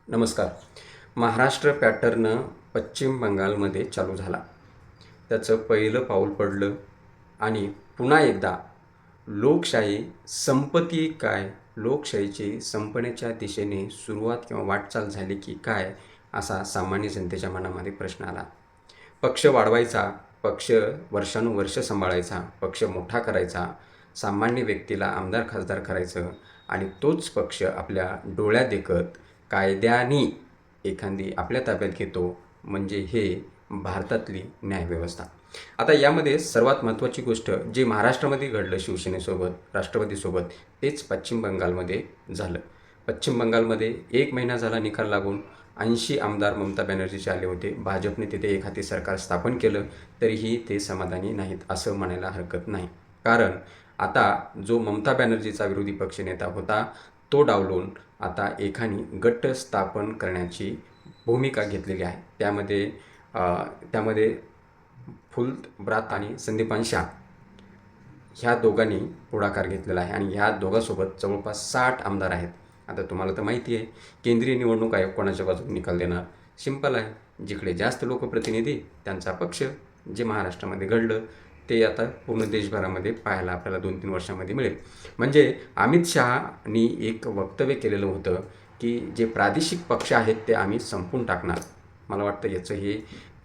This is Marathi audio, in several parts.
नमस्कार. महाराष्ट्र पॅटर्न पश्चिम बंगालमध्ये चालू झाला. त्याचं पहिलं पाऊल पडलं आणि पुन्हा एकदा लोकशाही संपती काय? लोकशाहीची संपण्याच्या दिशेने सुरुवात किंवा वाटचाल झाली की काय? असा सामान्य जनतेच्या मनामध्ये प्रश्न आला. पक्ष वाढवायचा, पक्ष वर्षानुवर्ष सांभाळायचा, पक्ष मोठा करायचा, सामान्य व्यक्तीला आमदार खासदार करायचं आणि तोच पक्ष आपल्या डोळ्यादेखत कायद्याने एखादी आपल्या ताब्यात घेतो, म्हणजे हे भारतातली न्यायव्यवस्था. आता यामध्ये सर्वात महत्त्वाची गोष्ट जे महाराष्ट्रामध्ये घडलं शिवसेनेसोबत, राष्ट्रवादीसोबत, तेच पश्चिम बंगालमध्ये झालं. पश्चिम बंगालमध्ये 1 महिना झाला निकाल लागून 80 आमदार ममता बॅनर्जीचे आले होते. भाजपने तिथे एक हाती सरकार स्थापन केलं, तरीही ते समाधानी नाहीत असं म्हणायला हरकत नाही. कारण आता जो ममता बॅनर्जीचा विरोधी पक्षनेता होता, तो डावलून आता एकाने गट स्थापन करण्याची भूमिका घेतलेली आहे. त्यामध्ये फुलब्रात आणि संदीपान शाह ह्या दोघांनी पुढाकार घेतलेला आहे आणि ह्या दोघांसोबत जवळपास 60 आमदार आहेत. आता तुम्हाला तर माहिती आहे, केंद्रीय निवडणूक आयोग कोणाच्या बाजूने निकाल देणार? सिंपल आहे, जिकडे जास्त लोकप्रतिनिधी त्यांचा पक्ष. जे महाराष्ट्रामध्ये घडलं ते आता पूर्ण देशभरामध्ये पाहायला आपल्याला 2-3 वर्षामध्ये मिळेल. म्हणजे अमित शहानी एक वक्तव्य केलेलं होतं की जे प्रादेशिक पक्ष आहेत ते आम्ही संपवून टाकणार. मला वाटतं याचं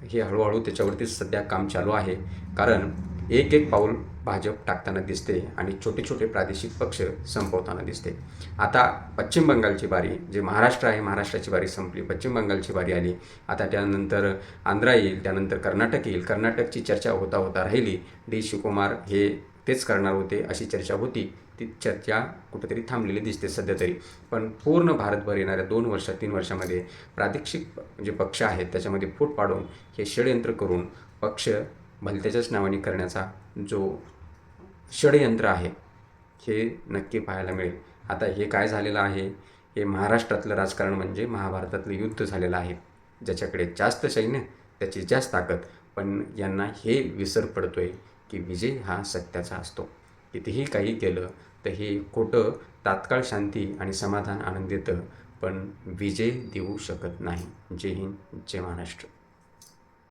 हे हळूहळू त्याच्यावरती सध्या काम चालू आहे. कारण एक पाऊल भाजप टाकताना दिसते आणि छोटे छोटे प्रादेशिक पक्ष संपवताना दिसते. आता पश्चिम बंगालची बारी, जे महाराष्ट्र आहे, महाराष्ट्राची बारी संपली, पश्चिम बंगालची बारी आली. आता त्यानंतर आंध्रा येईल, त्यानंतर कर्नाटक येईल. कर्नाटकची चर्चा होता राहिली. डी शिवकुमार हे तेच करणार होते अशी चर्चा होती. ती चर्चा कुठेतरी थांबलेली दिसते सध्या तरी. पण पूर्ण भारतभर येणाऱ्या 2-3 वर्षामध्ये प्रादेशिक जे पक्ष आहेत त्याच्यामध्ये फूट पाडून हे षडयंत्र करून पक्ष भलत्याच्याच नावाने करण्याचा जो षडयंत्र आहे हे नक्की पाहायला मिळेल. आता हे काय झालेलं आहे, हे महाराष्ट्रातलं राजकारण म्हणजे महाभारतातलं युद्ध झालेलं आहे. ज्याच्याकडे जास्त सैन्य त्याची जास्त ताकद. पण यांना हे विसर पडतोय की विजय हा सत्याचा असतो. कितीही काही केलं तर हे खोटं तात्काळ शांती आणि समाधान आनंद देतं, पण विजय देऊ शकत नाही. जय हिंद, जय महाराष्ट्र.